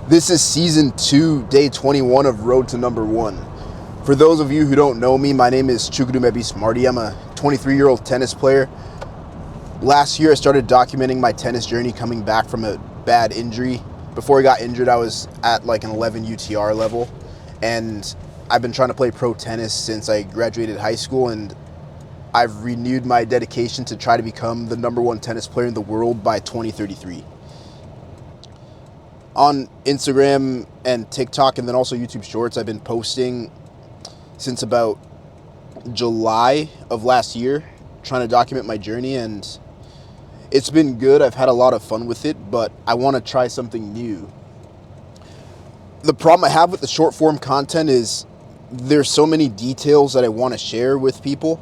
This is season 2, day 21 of Road to Number 1. For those of you who don't know me, my name is Chukwudumebi Smarty. I'm a 23-year-old tennis player. Last year, I started documenting my tennis journey coming back from a bad injury. Before I got injured, I was at like an 11 UTR level, and I've been trying to play pro tennis since I graduated high school, and I've renewed my dedication to try to become the number 1 tennis player in the world by 2033. On Instagram and TikTok, and then also YouTube Shorts, I've been posting since about July of last year, trying to document my journey, and it's been good. I've had a lot of fun with it, but I want to try something new. The problem I have with the short form content is there's so many details that I want to share with people,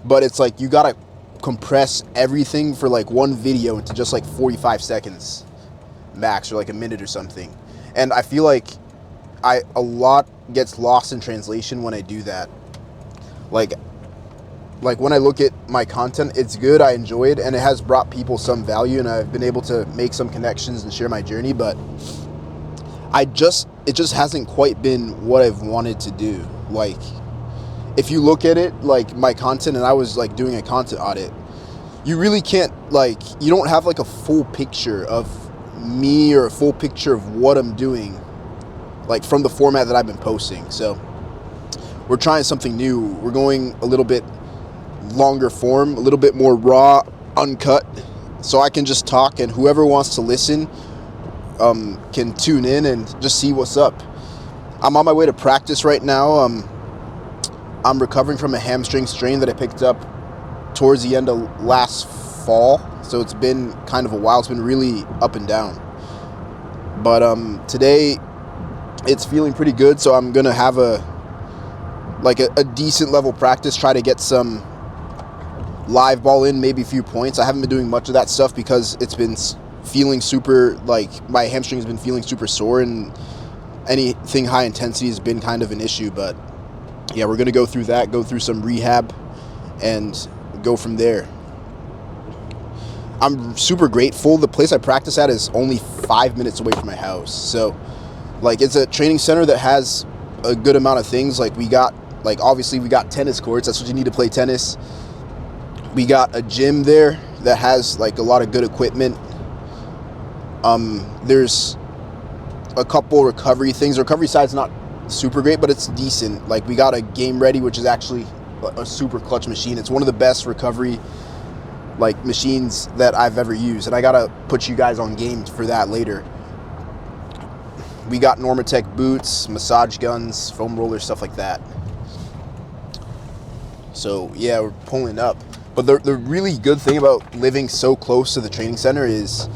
but it's like you gotta compress everything for like one video into just like 45 seconds max, or like a minute or something. And I feel like a lot gets lost in translation when I do that. Like when I look at my content, it's good, I enjoy it, and it has brought people some value, and I've been able to make some connections and share my journey, but it just hasn't quite been what I've wanted to do. Like, if you look at it, like my content, and I was like doing a content audit, you really can't, like, you don't have like a full picture of me or a full picture of what I'm doing, like from the format that I've been posting. So we're trying something new. We're going a little bit longer form, a little bit more raw, uncut, so I can just talk, and whoever wants to listen can tune in and just see what's up. I'm on my way to practice right now. I'm recovering from a hamstring strain that I picked up towards the end of last fall, so it's been kind of a while. It's been really up and down, but today it's feeling pretty good, so I'm gonna have a decent level practice, try to get some live ball in, maybe a few points. I haven't been doing much of that stuff because it's been feeling super, like my hamstring has been feeling super sore, and anything high intensity has been kind of an issue. But yeah, we're gonna go through that, go through some rehab, and go from there. I'm super grateful. The place I practice at is only 5 minutes away from my house, so like it's a training center that has a good amount of things. Like we got, like obviously we got tennis courts, that's what you need to play tennis. We got a gym there that has like a lot of good equipment. There's a couple recovery things. The recovery side's not super great, but it's decent. Like we got a Game Ready, which is actually a super clutch machine. It's one of the best recovery like machines that I've ever used, and I gotta put you guys on game for that later. We got Normatec boots, massage guns, foam rollers, stuff like that. So yeah, we're pulling up. But the really good thing about living so close to the training center is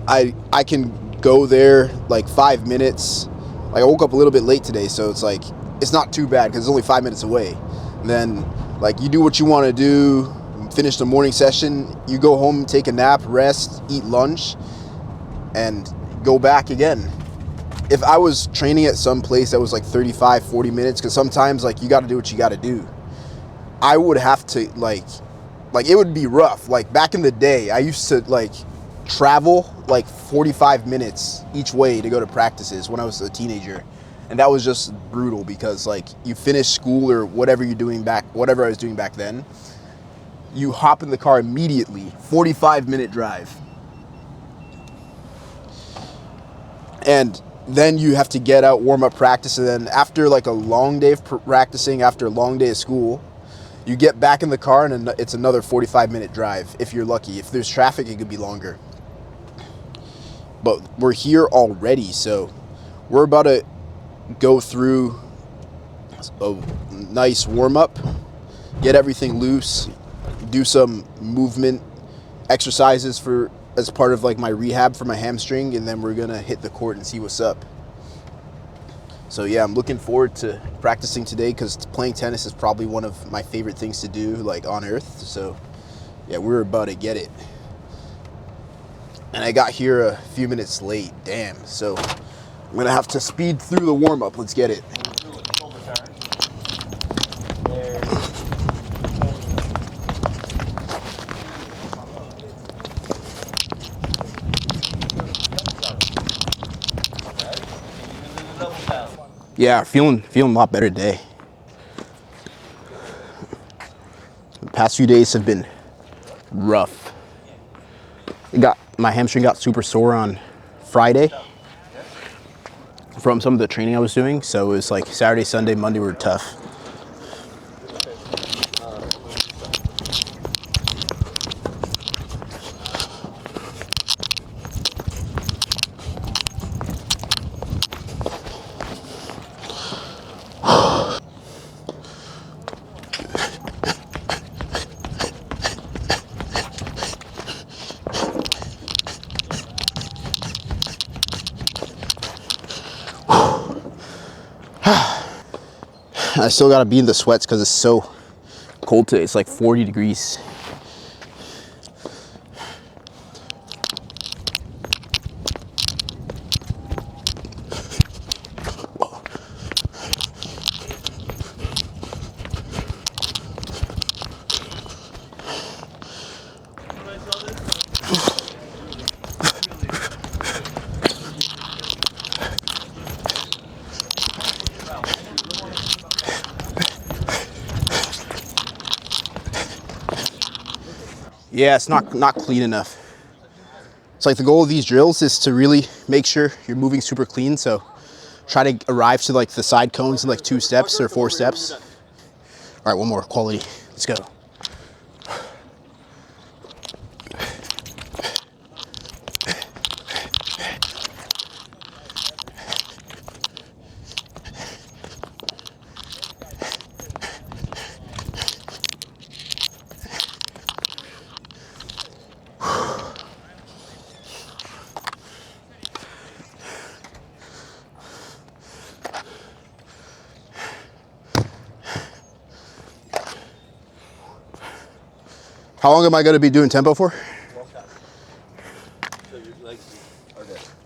I can go there like 5 minutes. Like I woke up a little bit late today, so it's like it's not too bad because it's only 5 minutes away. And then like you do what you want to do, finish the morning session, you go home, take a nap, rest, eat lunch, and go back again. If I was training at some place that was like 35, 40 minutes, because sometimes like you got to do what you got to do, I would have to like it would be rough. Like back in the day, I used to like travel like 45 minutes each way to go to practices when I was a teenager, and that was just brutal because like you finish school or whatever I was doing back then, you hop in the car immediately, 45-minute drive, and then you have to get out, warm up, practice, and then after like a long day of practicing, after a long day of school, you get back in the car and it's another 45-minute drive if you're lucky. If there's traffic, it could be longer. But we're here already, so we're about to go through a nice warm-up, get everything loose, do some movement exercises as part of like my rehab for my hamstring, and then we're gonna hit the court and see what's up. So yeah, I'm looking forward to practicing today because playing tennis is probably one of my favorite things to do like on earth. So yeah, we're about to get it. And I got here a few minutes late, damn. So I'm gonna have to speed through the warm-up. Let's get it. Yeah, feeling a lot better today. The past few days have been rough. My hamstring got super sore on Friday from some of the training I was doing. So it was like Saturday, Sunday, Monday were tough. I still gotta be in the sweats because it's so cold today. It's like 40 degrees. Yeah, it's not clean enough. It's like the goal of these drills is to really make sure you're moving super clean. So try to arrive to like the side cones in like 2 steps or 4 steps. All right, one more quality. Let's go. How long am I going to be doing tempo for?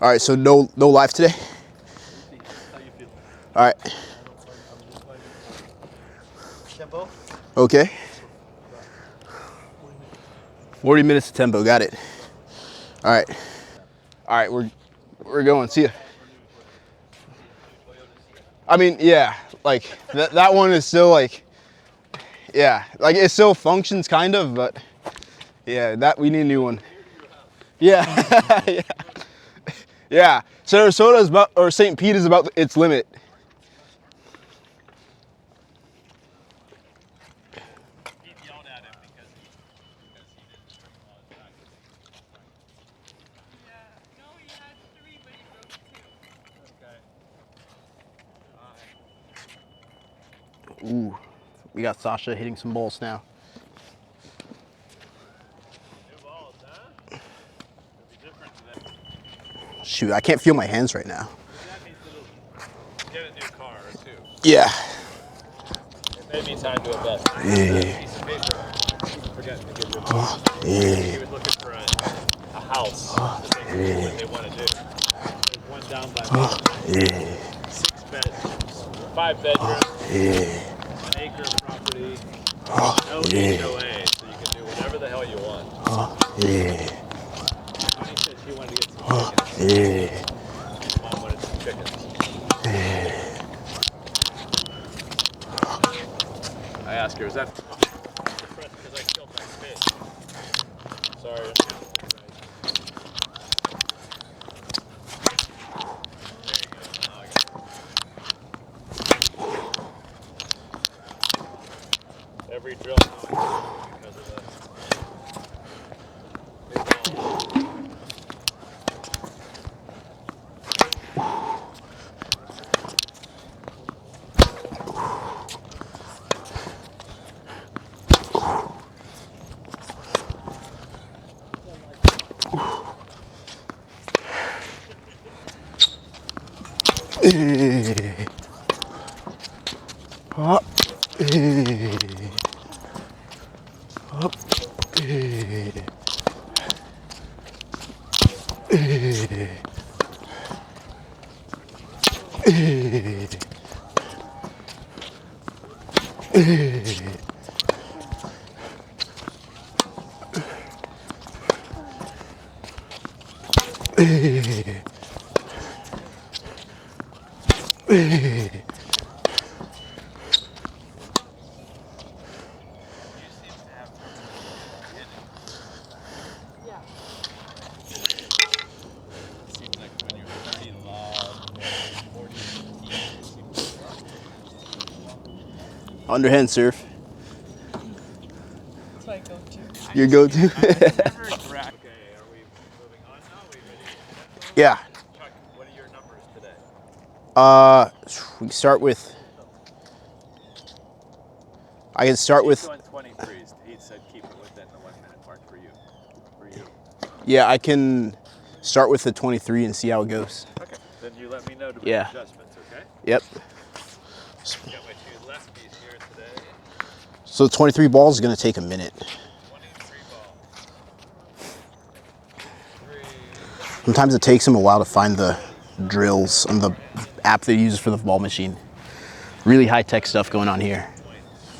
All right, so no live today? All right. Tempo? Okay. 40 minutes of tempo, got it. All right. All right, we're going. See ya. I mean, yeah, like that one is still like, yeah, like it still functions kind of, but yeah, that we need a new one. Yeah, yeah, yeah. Sarasota's about, or St. Pete is about its limit. Ooh, we got Sasha hitting some balls now. Shoot, I can't feel my hands right now. Get a new car too. Yeah. It may be time to invest. Yeah. Piece of paper. Forget to get your car. Yeah. He was looking for a house that they want to do. There's one down by me. Yeah. 6 bedrooms, 5 bedrooms, Yeah. an acre of property, no HOA, so you can do whatever the hell you want. Yeah. Connie said she wanted to get some chickens. Yeah. Mom wanted some chickens. I asked her, is that depressed because I killed my fish? Sorry. Every drill now because of this. Up. Up. seem to have trouble hitting. Yeah. It seems like when you're pretty loud, 40 to 15, you seem to struggle. Underhand serve. That's my go-to. Your go-to? I never grab. Okay, are we moving on now? Are we ready to tempo? Yeah. Chuck, what are your numbers today? We can start with. I can start He's with. going 23s. He said keep it within the 1 minute mark for you. Yeah, I can start with the 23 and see how it goes. Okay. Then you let me know to make Yeah. adjustments, okay? Yep. Got my 2 lefties here today. So the 23 balls is gonna take a minute. 23 balls. 3. Sometimes it takes them a while to find the drills on the app they use for the ball machine. Really high-tech stuff going on here.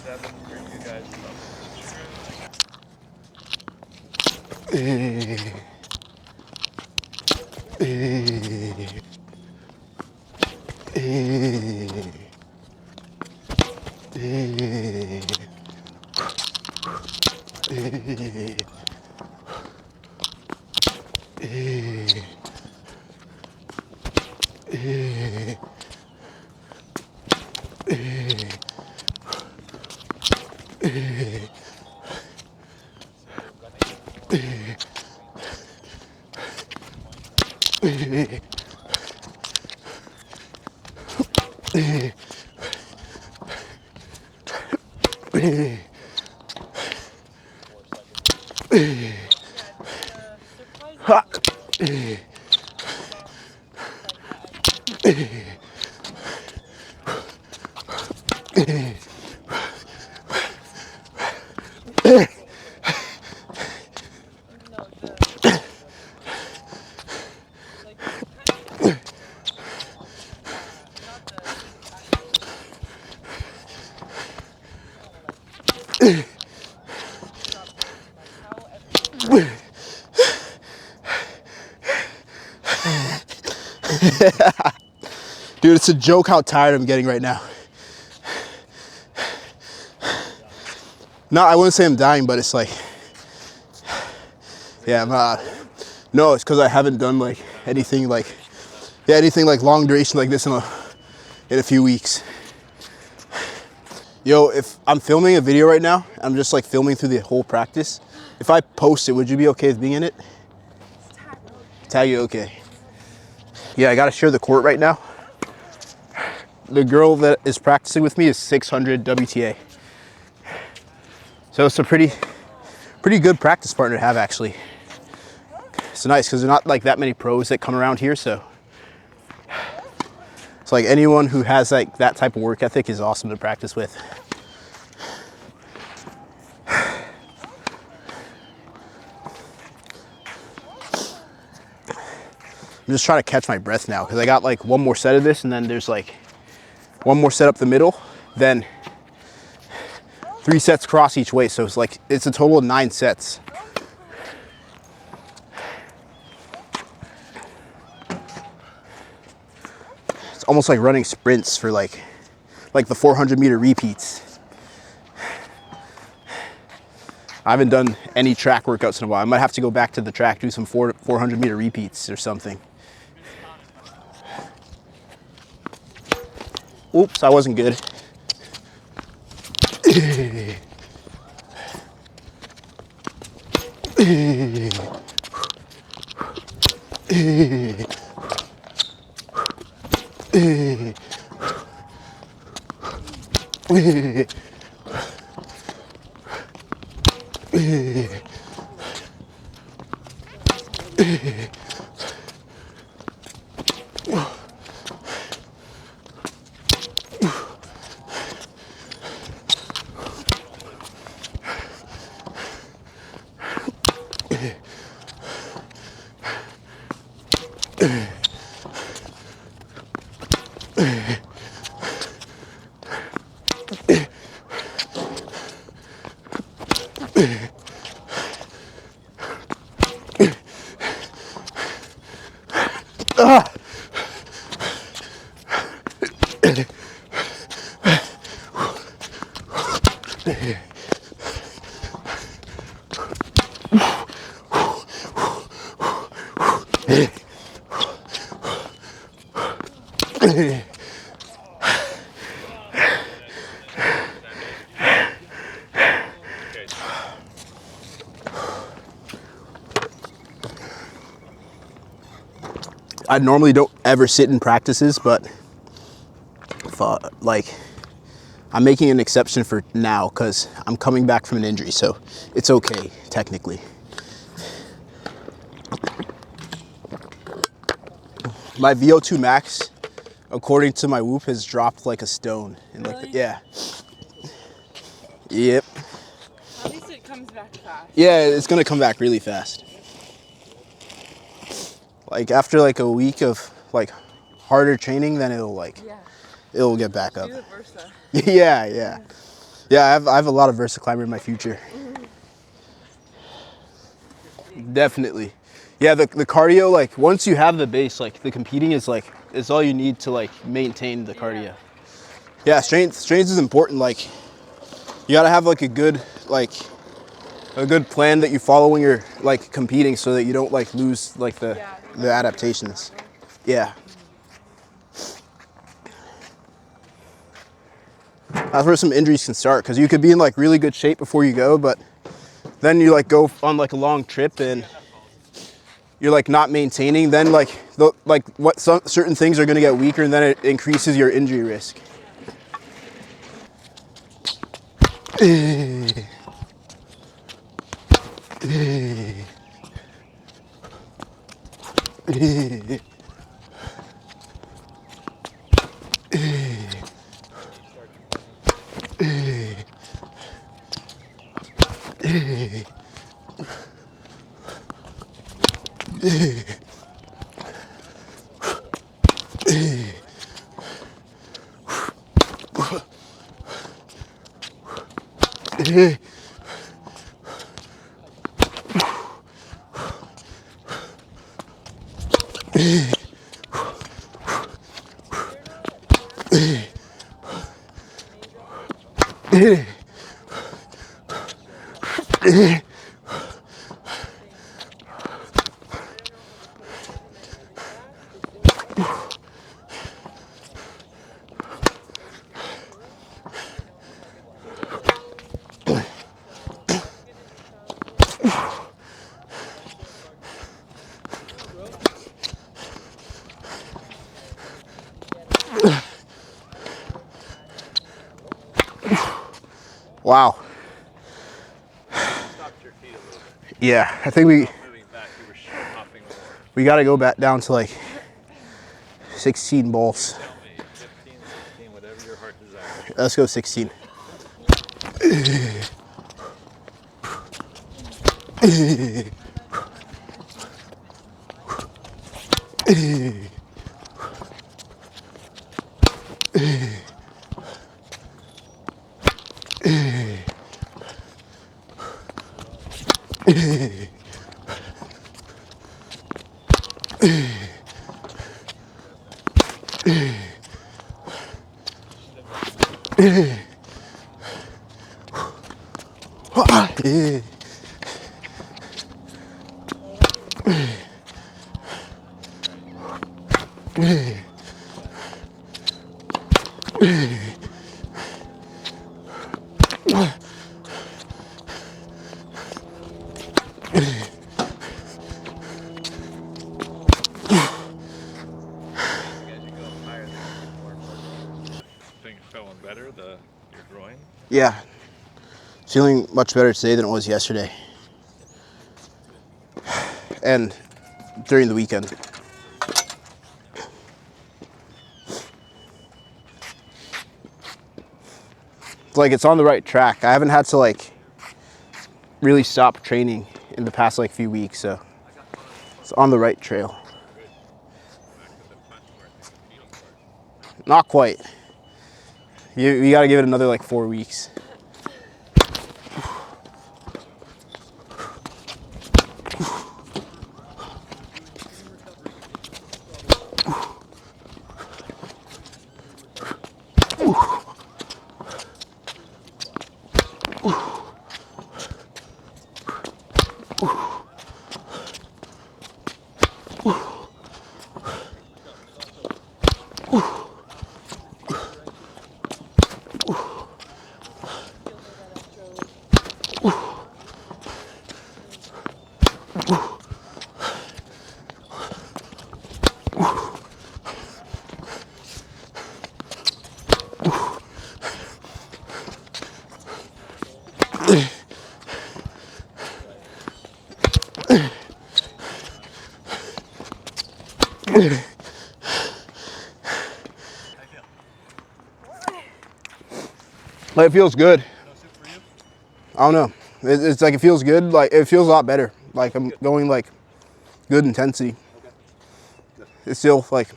7 for you guys Ha! Dude, it's a joke how tired I'm getting right now. No, I wouldn't say I'm dying, but it's like, yeah, no, it's because I haven't done like anything like, anything like long duration like this in a few weeks. Yo, if I'm filming a video right now, I'm just like filming through the whole practice. If I post it, would you be okay with being in it? Tag you, okay. Yeah, I gotta share the court right now. The girl that is practicing with me is 600 WTA. So it's a pretty good practice partner to have, actually. It's nice because there's not like that many pros that come around here, so it's like anyone who has like that type of work ethic is awesome to practice with. I'm just trying to catch my breath now because I got like one more set of this and then there's like one more set up the middle, then 3 sets cross each way. So it's a total of 9 sets. It's almost like running sprints for like the 400-meter repeats. I haven't done any track workouts in a while. I might have to go back to the track, do some 400-meter repeats or something. Oops, I wasn't good. I normally don't ever sit in practices, but like I'm making an exception for now because I'm coming back from an injury, so it's okay technically. My VO2 max, according to my Whoop, has dropped like a stone. And Really? like, yeah. Yep. At least it comes back fast. Yeah, it's gonna come back really fast. Like after like a week of like harder training, then it'll get back up. Do the Versa. Yeah. I have a lot of Versa climber in my future. Definitely. Yeah, the cardio, like once you have the base, like the competing is all you need to like maintain the cardio. Yeah, strength is important. Like you gotta have like a good plan that you follow when you're like competing, so that you don't like lose like the adaptations. Yeah. That's where some injuries can start, because you could be in like really good shape before you go, but then you like go on like a long trip and you're like not maintaining, then certain things are going to get weaker, and then it increases your injury risk. Wow. Stopped your feet a little bit. Yeah, I think we Moving back, you were hopping more. we got to go back down to like 16 balls. Tell me, 15, 16, whatever your heart desires. Let's go 16. Things feeling better, your groin? Yeah, feeling much better today than it was yesterday, and during the weekend. Like it's on the right track. I haven't had to like really stop training in the past like few weeks, so it's on the right trail. Not quite. You got to give it another like 4 weeks. Like, it feels good. I don't know. It's like, it feels good. Like, it feels a lot better. Like, I'm going like good intensity. It's still like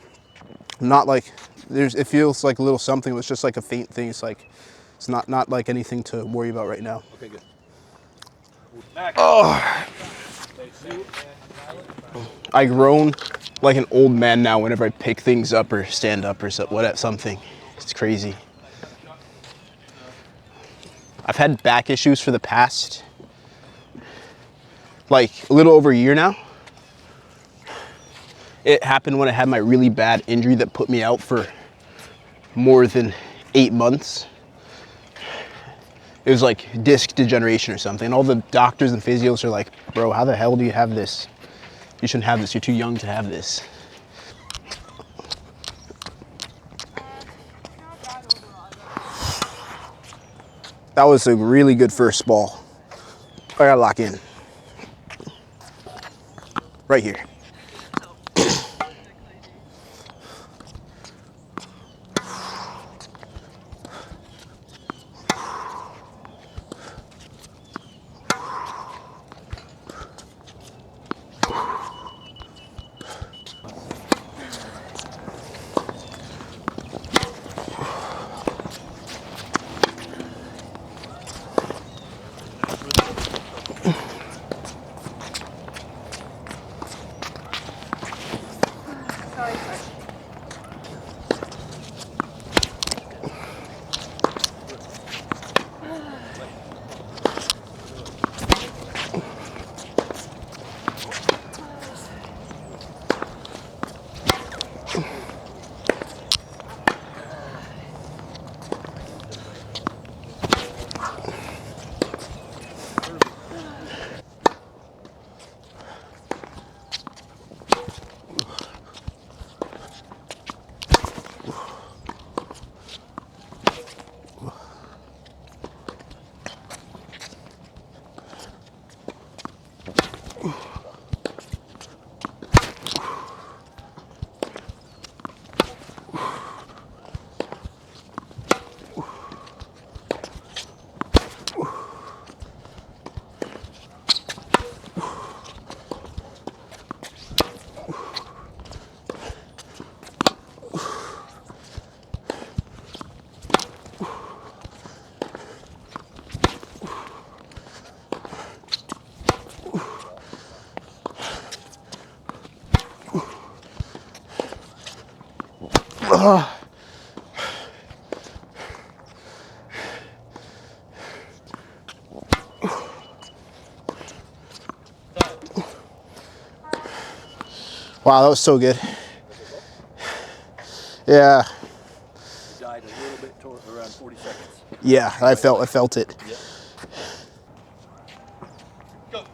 not like it feels like a little something. It's just like a faint thing. It's like it's not like anything to worry about right now. Okay, good. Oh, I groan like an old man now whenever I pick things up or stand up or something. It's crazy. I've had back issues for the past like a little over a year now. It happened when I had my really bad injury that put me out for more than 8 months. It was like disc degeneration or something. And all the doctors and physios are like, bro, how the hell do you have this? You shouldn't have this. You're too young to have this. That was a really good first ball. I gotta lock in. Right here. Wow, that was so good. Yeah. Died a little bit toward around 40 seconds. Yeah, I felt it. Yep. Go.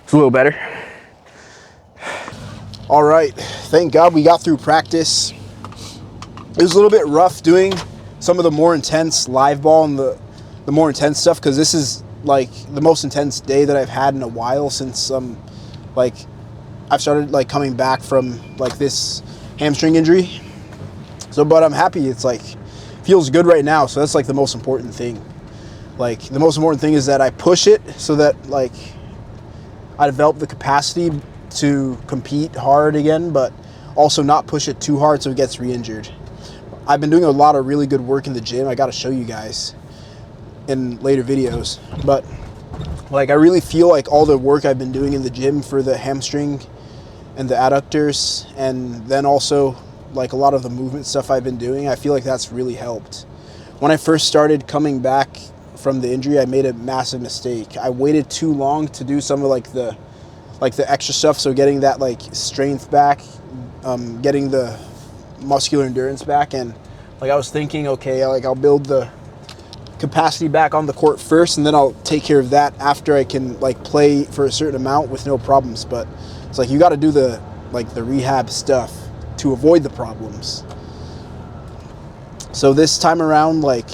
It's a little better. All right, thank God we got through practice. It was a little bit rough doing some of the more intense live ball and the more intense stuff, because this is like the most intense day that I've had in a while since like I've started like coming back from like this hamstring injury. So, but I'm happy. It's like feels good right now. So that's like the most important thing. Like the most important thing is that I push it so that like I develop the capacity to compete hard again, but also not push it too hard so it gets re-injured. I've been doing a lot of really good work in the gym. I got to show you guys in later videos, but like I really feel like all the work I've been doing in the gym for the hamstring and the adductors, and then also like a lot of the movement stuff I've been doing, I feel like that's really helped. When I first started coming back from the injury, I made a massive mistake. I waited too long to do some of like the extra stuff, so getting that like strength back, getting the muscular endurance back, and like I was thinking, okay, like I'll build the capacity back on the court first, and then I'll take care of that after I can like play for a certain amount with no problems. But it's like you got to do the rehab stuff to avoid the problems. So this time around, like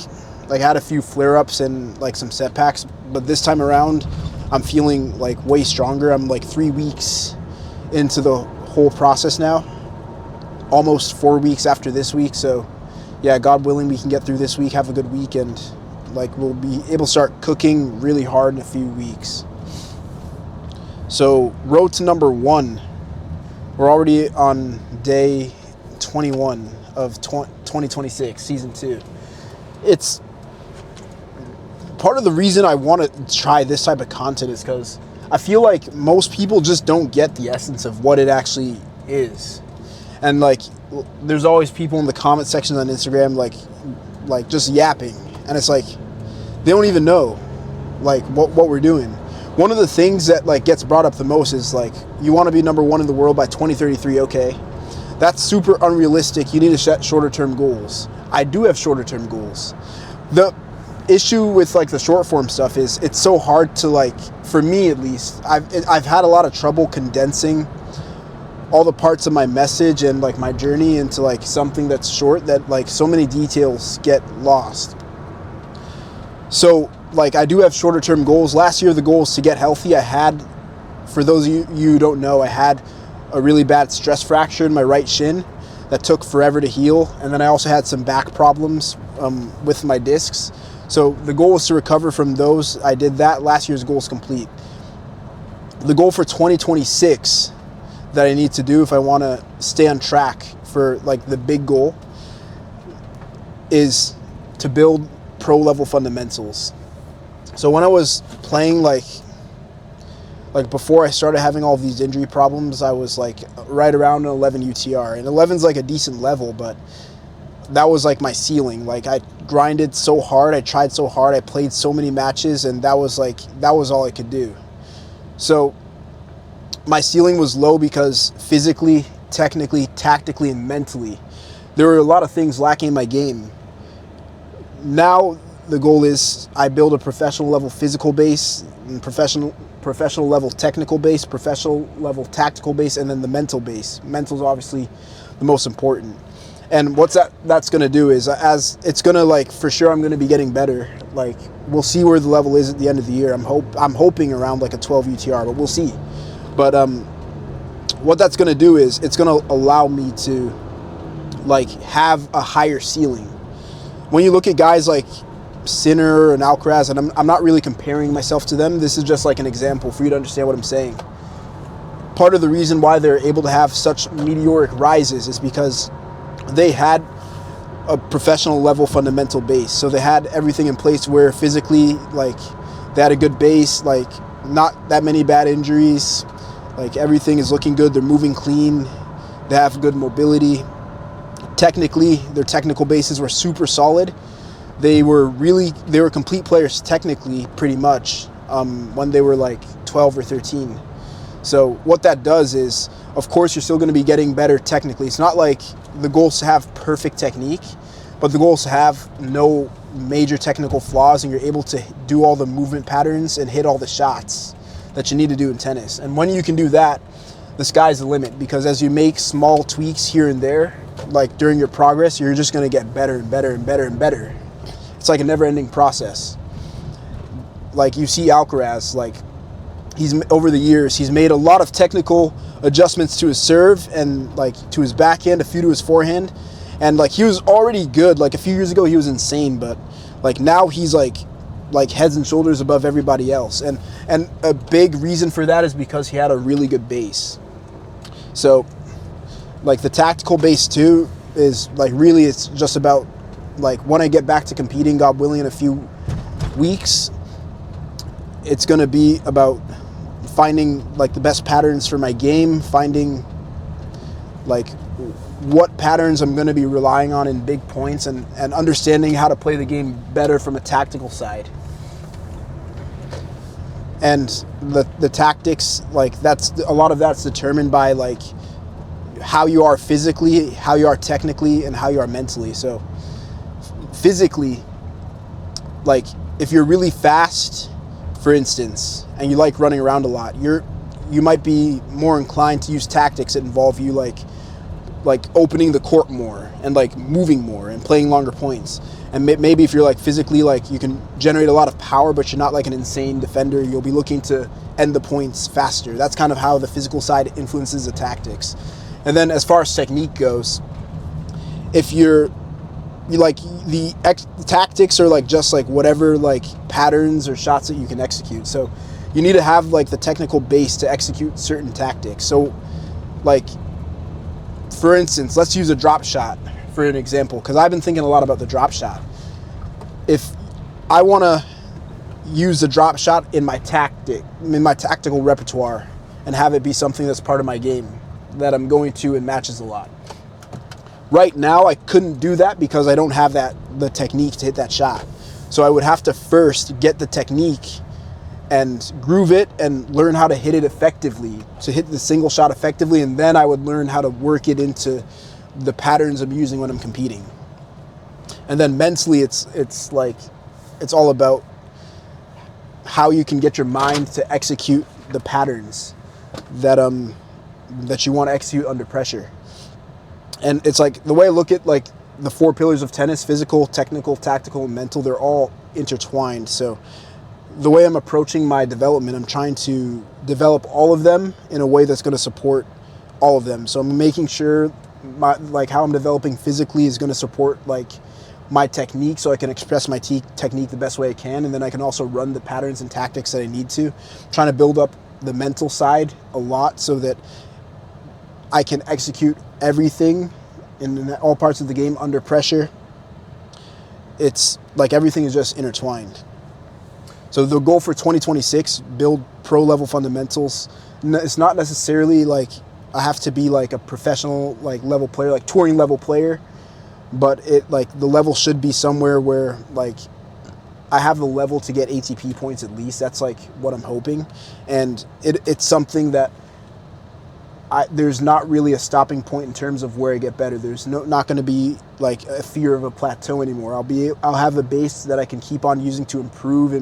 I had a few flare-ups and like some setbacks, but this time around I'm feeling like way stronger. I'm like 3 weeks into the whole process now, almost 4 weeks after this week. So yeah, God willing, we can get through this week, have a good week, and like we'll be able to start cooking really hard in a few weeks. So road to number 1. We're already on day 21 of 2026, season 2. It's part of the reason I want to try this type of content is because I feel like most people just don't get the essence of what it actually is. And like, there's always people in the comment section on Instagram like just yapping, and it's like they don't even know like what we're doing. One of the things that like gets brought up the most is like, you want to be number 1 in the world by 2033. Okay, that's super unrealistic. You need to set shorter term goals. I do have shorter term goals. The issue with like the short form stuff is it's so hard to, like, for me at least, I've had a lot of trouble condensing all the parts of my message and like my journey into like something that's short, that like so many details get lost. So like I do have shorter term goals. Last year the goal was to get healthy. I had, for those of you who don't know, I had a really bad stress fracture in my right shin that took forever to heal, and then I also had some back problems with my discs. So the goal was to recover from those. I did that. Last year's goal is complete. The goal for 2026 that I need to do if I want to stay on track for like the big goal is to build pro level fundamentals. So when I was playing, like before I started having all these injury problems, I was like right around an 11 UTR, and 11's like a decent level, but that was like my ceiling. Like I grinded so hard, I tried so hard, I played so many matches, and that was all I could do. So my ceiling was low because physically, technically, tactically, and mentally, there were a lot of things lacking in my game. Now the goal is I build a professional level physical base, and professional level technical base, professional level tactical base, and then the mental base. Mental is obviously the most important. And what's that's going to do is, as it's going to, like, for sure I'm going to be getting better. Like, we'll see where the level is at the end of the year. I'm hoping around like a 12 UTR, but we'll see. But what that's going to do is it's going to allow me to like have a higher ceiling. When you look at guys like Sinner and Alcaraz, and I'm not really comparing myself to them, this is just like an example for you to understand what I'm saying. Part of the reason why they're able to have such meteoric rises is because they had a professional level fundamental base. So they had everything in place where physically, like, they had a good base, like not that many bad injuries, like everything is looking good, they're moving clean, they have good mobility. Technically, their technical bases were super solid. They were complete players technically, pretty much, when they were like 12 or 13. So what that does is, of course, you're still going to be getting better technically. It's not like the goal is to have perfect technique, but the goal is to have no major technical flaws, and you're able to do all the movement patterns and hit all the shots that you need to do in tennis. And when you can do that, the sky's the limit, because as you make small tweaks here and there, like during your progress, you're just going to get better and better and better and better. It's like a never-ending process. Like you see Alcaraz, like he's over the years, he's made a lot of technical adjustments to his serve and like to his backhand, a few to his forehand. And like he was already good. Like a few years ago, he was insane, but like now he's like heads and shoulders above everybody else. And a big reason for that is because he had a really good base. So like the tactical base too is like really, it's just about like when I get back to competing, God willing, in a few weeks, it's going to be about finding like the best patterns for my game, finding like what patterns I'm going to be relying on in big points, and understanding how to play the game better from a tactical side. And the tactics, like that's a lot of that's determined by like how you are physically, how you are technically, and how you are mentally. So physically, like if you're really fast, for instance, and you like running around a lot, you might be more inclined to use tactics that involve you like opening the court more and like moving more and playing longer points. And maybe if you're like physically, like you can generate a lot of power, but you're not like an insane defender, you'll be looking to end the points faster. That's kind of how the physical side influences the tactics. And then as far as technique goes, if you like the tactics are like just like whatever like patterns or shots that you can execute. So you need to have like the technical base to execute certain tactics. So like, for instance, let's use a drop shot for an example, because I've been thinking a lot about the drop shot. If I want to use the drop shot in my tactical repertoire and have it be something that's part of my game that I'm going to in matches a lot. Right now, I couldn't do that because I don't have the technique to hit that shot. So I would have to first get the technique and groove it and learn how to hit it effectively, to hit the single shot effectively, and then I would learn how to work it into the patterns I'm using when I'm competing. And then mentally, it's all about how you can get your mind to execute the patterns that you want to execute under pressure. And it's like the way I look at like the 4 pillars of tennis: physical, technical, tactical, and mental. They're all intertwined. So the way I'm approaching my development, I'm trying to develop all of them in a way that's going to support all of them. So I'm making sure how I'm developing physically is going to support like my technique, so I can express my technique the best way I can, and then I can also run the patterns and tactics that I need to. I'm trying to build up the mental side a lot so that I can execute everything in all parts of the game under pressure. It's like everything is just intertwined. So the goal for 2026, build pro level fundamentals. It's not necessarily like I have to be like a professional like level player, like touring level player, but it like the level should be somewhere where like I have the level to get ATP points at least. That's like what I'm hoping. And it's something that there's not really a stopping point in terms of where I get better. There's not going to be like a fear of a plateau anymore. I'll have a base that I can keep on using to improve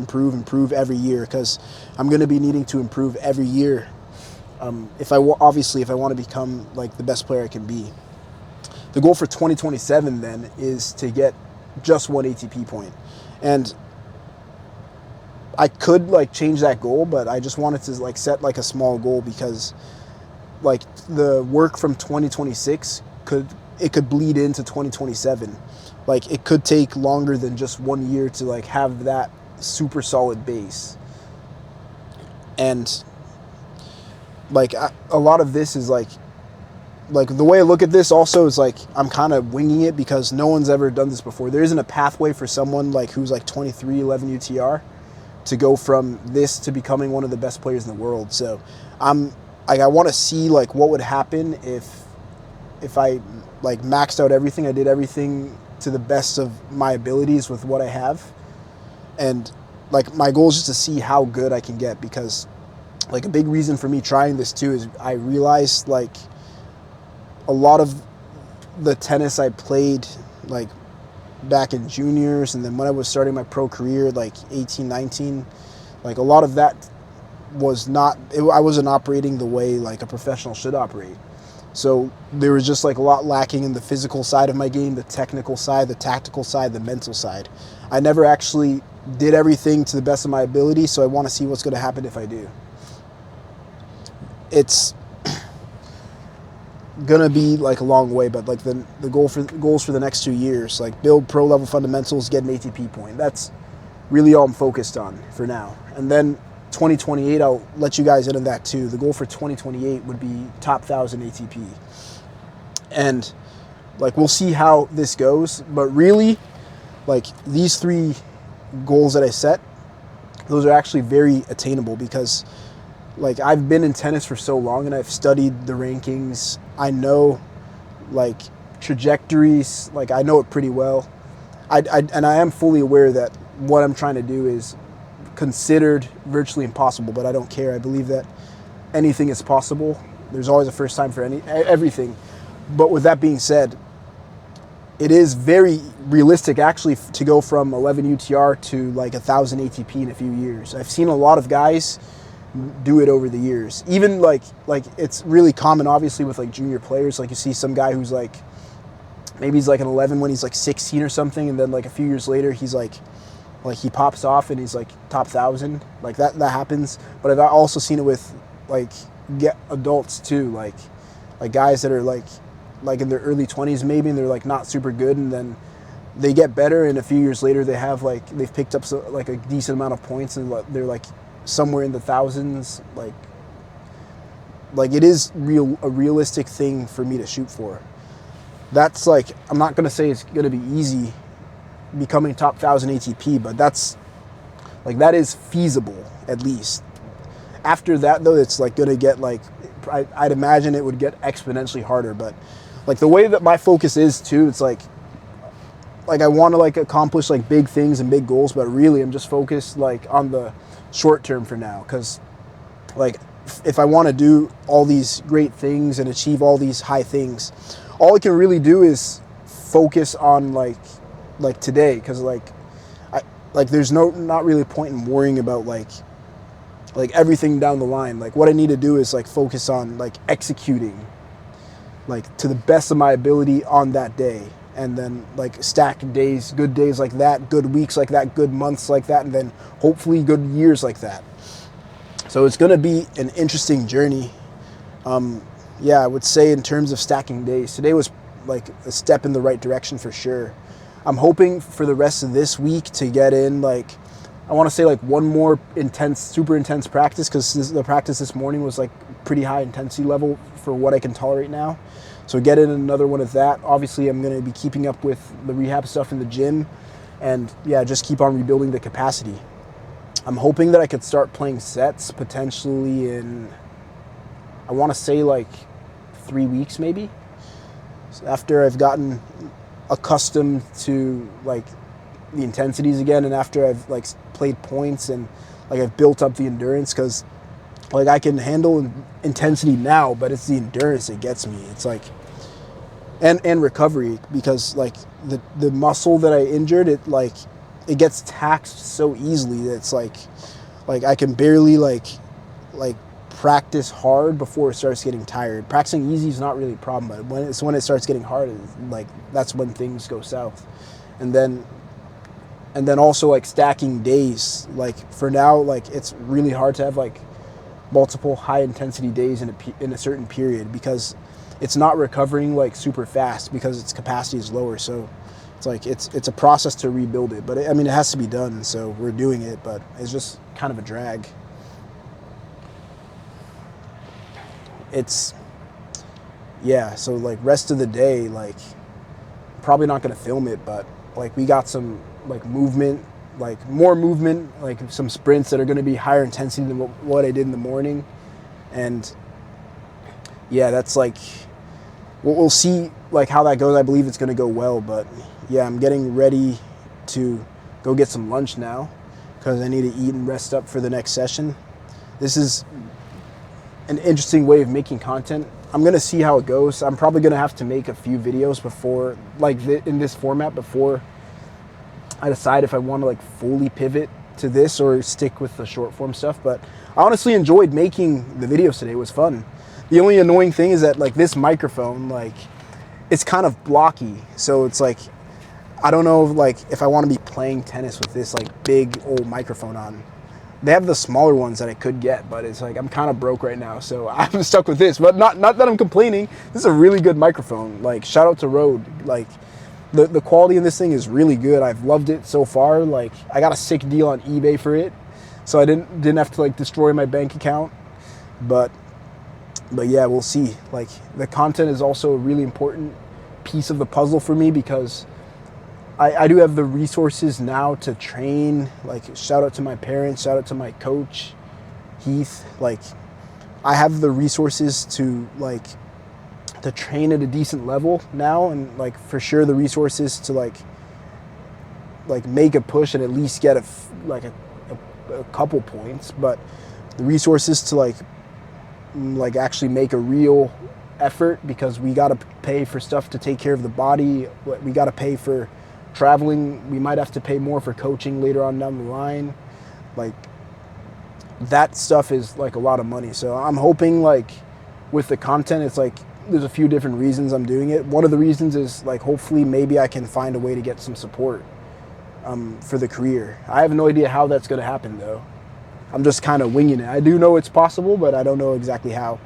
every year, because I'm going to be needing to improve every year. If I want to become like the best player I can be. The goal for 2027 then is to get just 1 ATP point. And I could like change that goal, but I just wanted to like set like a small goal, because like the work from 2026 could bleed into 2027. Like it could take longer than just 1 year to like have that super solid base. And like a lot of this is like the way I look at this also is like I'm kind of winging it, because no one's ever done this before. There isn't a pathway for someone like who's like 23, 11 UTR to go from this to becoming one of the best players in the world. So I want to see like what would happen if I like maxed out everything. I did everything to the best of my abilities with what I have. And like my goal is just to see how good I can get, because like a big reason for me trying this too is I realized like a lot of the tennis I played like back in juniors, and then when I was starting my pro career like 18, 19, like a lot of that I wasn't operating the way like a professional should operate. So there was just like a lot lacking in the physical side of my game, the technical side, the tactical side, the mental side. I never actually did everything to the best of my ability, so I want to see what's going to happen if I do. It's gonna be like a long way, but like the goals for the next 2 years, like build pro level fundamentals, get an ATP point. That's really all I'm focused on for now. And then 2028, I'll let you guys in on that too. The goal for 2028 would be top 1,000 ATP. And like we'll see how this goes, but really like these 3 goals that I set, those are actually very attainable because like I've been in tennis for so long and I've studied the rankings. I know like trajectories, like I know it pretty well. And I am fully aware that what I'm trying to do is considered virtually impossible, but I don't care. I believe that anything is possible. There's always a first time for everything. But with that being said, it is very realistic actually to go from 11 UTR to like 1,000 ATP in a few years. I've seen a lot of guys do it over the years. Even like it's really common obviously with like junior players. Like you see some guy who's like maybe he's like an 11 when he's like 16 or something, and then like a few years later he's like he pops off and he's like top 1,000. Like that happens. But I've also seen it with like adults too, like guys that are like in their early 20s maybe, and they're like not super good, and then they get better, and a few years later they have like they've picked up like a decent amount of points, and they're like somewhere in the thousands. Like it is a realistic thing for me to shoot for. That's like, I'm not going to say it's going to be easy becoming top 1,000 ATP, but that is feasible at least. After that though, it's like going to get like, I'd imagine it would get exponentially harder, but like the way that my focus is too, it's like I want to like accomplish like big things and big goals, but really I'm just focused like on the short term for now. Cause like if I want to do all these great things and achieve all these high things, all I can really do is focus on like today. Cause like there's not really a point in worrying about like everything down the line. Like what I need to do is like focus on like executing like to the best of my ability on that day, and then like stack days, good days like that, good weeks like that, good months like that, and then hopefully good years like that. So it's going to be an interesting journey. Yeah, I would say in terms of stacking days, today was like a step in the right direction for sure. I'm hoping for the rest of this week to get in like, I want to say like one more super intense practice, because the practice this morning was like pretty high intensity level for what I can tolerate now. So get in another one of that. Obviously, I'm going to be keeping up with the rehab stuff in the gym, and yeah, just keep on rebuilding the capacity. I'm hoping that I could start playing sets potentially in, I want to say like 3 weeks maybe. So after I've gotten accustomed to like the intensities again, and after I've like played points and like I've built up the endurance, because like I can handle intensity now, but it's the endurance that gets me. It's like, and recovery, because like the muscle that I injured, it gets taxed so easily that it's like I can barely like practice hard before it starts getting tired. Practicing easy is not really a problem, but when it starts getting hard, like that's when things go south. And then also like stacking days. Like for now, like it's really hard to have like multiple high intensity days in a certain period, because it's not recovering like super fast because its capacity is lower. So it's like it's a process to rebuild it, but I mean it has to be done, so we're doing it, but it's just kind of a drag. It's, yeah, so like rest of the day, like probably not going to film it, but like we got some like movement, like more movement, like some sprints that are going to be higher intensity than what I did in the morning. And yeah, that's like, we'll see like how that goes. I believe it's going to go well, but yeah, I'm getting ready to go get some lunch now because I need to eat and rest up for the next session. This is an interesting way of making content. I'm going to see how it goes. I'm probably going to have to make a few videos before, like in this format, before I decide if I want to like fully pivot to this or stick with the short form stuff. But I honestly enjoyed making the videos today. It was fun. The only annoying thing is that like this microphone, like it's kind of blocky. So it's like, I don't know like if I want to be playing tennis with this like big old microphone on. They have the smaller ones that I could get, but it's like I'm kind of broke right now, so I'm stuck with this. But not that I'm complaining. This is a really good microphone. Like shout out to Rode. Like the quality of this thing is really good. I've loved it so far. Like I got a sick deal on eBay for it, so I didn't have to like destroy my bank account. But yeah, we'll see. Like the content is also a really important piece of the puzzle for me because I do have the resources now to train. Like shout out to my parents, shout out to my coach, Heath. Like I have the resources to train at a decent level now, and like for sure the resources to like make a push and at least get a couple points, but the resources to like actually make a real effort, because we got to pay for stuff to take care of the body. We got to pay for traveling. We might have to pay more for coaching later on down the line. Like that stuff is like a lot of money. So I'm hoping like with the content, it's like there's a few different reasons I'm doing it. One of the reasons is like hopefully maybe I can find a way to get some support for the career. I have no idea how that's going to happen though. I'm just kind of winging it. I do know it's possible, but I don't know exactly how.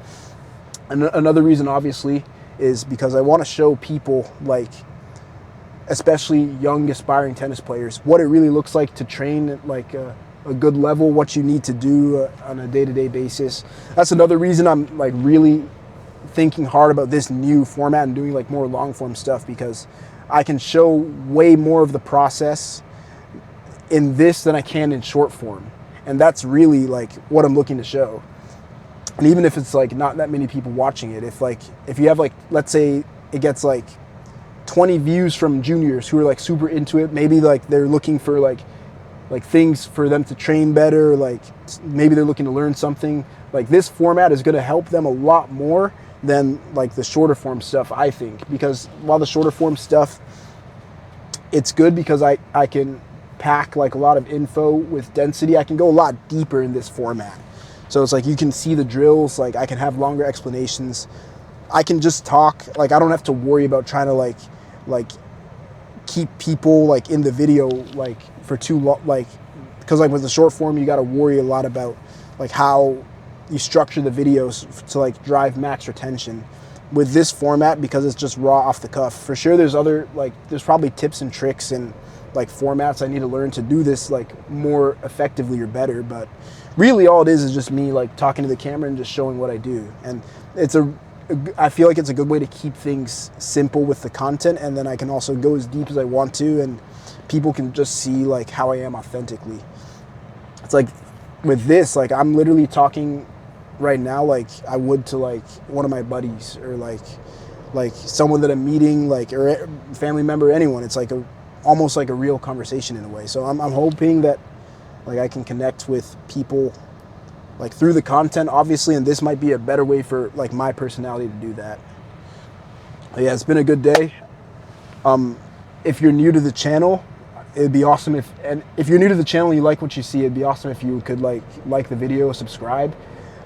And another reason obviously is because I want to show people, like especially young aspiring tennis players, what it really looks like to train at like a good level, what you need to do on a day-to-day basis. That's another reason I'm like really thinking hard about this new format and doing like more long form stuff, because I can show way more of the process in this than I can in short form. And that's really like what I'm looking to show. And even if it's like not that many people watching it, if you have like, let's say it gets like 20 views from juniors who are like super into it, maybe like they're looking for like things for them to train better, like maybe they're looking to learn something, like this format is going to help them a lot more than like the shorter form stuff, I think. Because while the shorter form stuff, it's good because I can pack like a lot of info with density. I can go a lot deeper in this format. So it's like you can see the drills, like I can have longer explanations. I can just talk, like I don't have to worry about trying to like keep people like in the video like for too long, like because like with the short form you got to worry a lot about like how you structure the videos to like drive max retention. With this format, because it's just raw off the cuff, for sure there's probably tips and tricks and like formats I need to learn to do this like more effectively or better, but really all it is just me like talking to the camera and just showing what I do. And I feel like it's a good way to keep things simple with the content, and then I can also go as deep as I want to, and people can just see like how I am authentically. It's like with this, like I'm literally talking right now like I would to like one of my buddies or like someone that I'm meeting, like, or a family member, anyone. It's like almost like a real conversation in a way. So I'm hoping that like I can connect with people like through the content, obviously, and this might be a better way for like my personality to do that. But yeah, it's been a good day. If you're new to the channel, it'd be awesome if you're new to the channel and you like what you see, it'd be awesome if you could like the video, subscribe.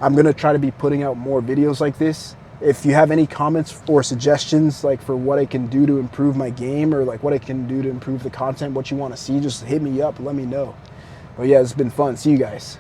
I'm gonna try to be putting out more videos like this. If you have any comments or suggestions like for what I can do to improve my game, or like what I can do to improve the content, what you want to see, just hit me up, let me know. But yeah, it's been fun. See you guys.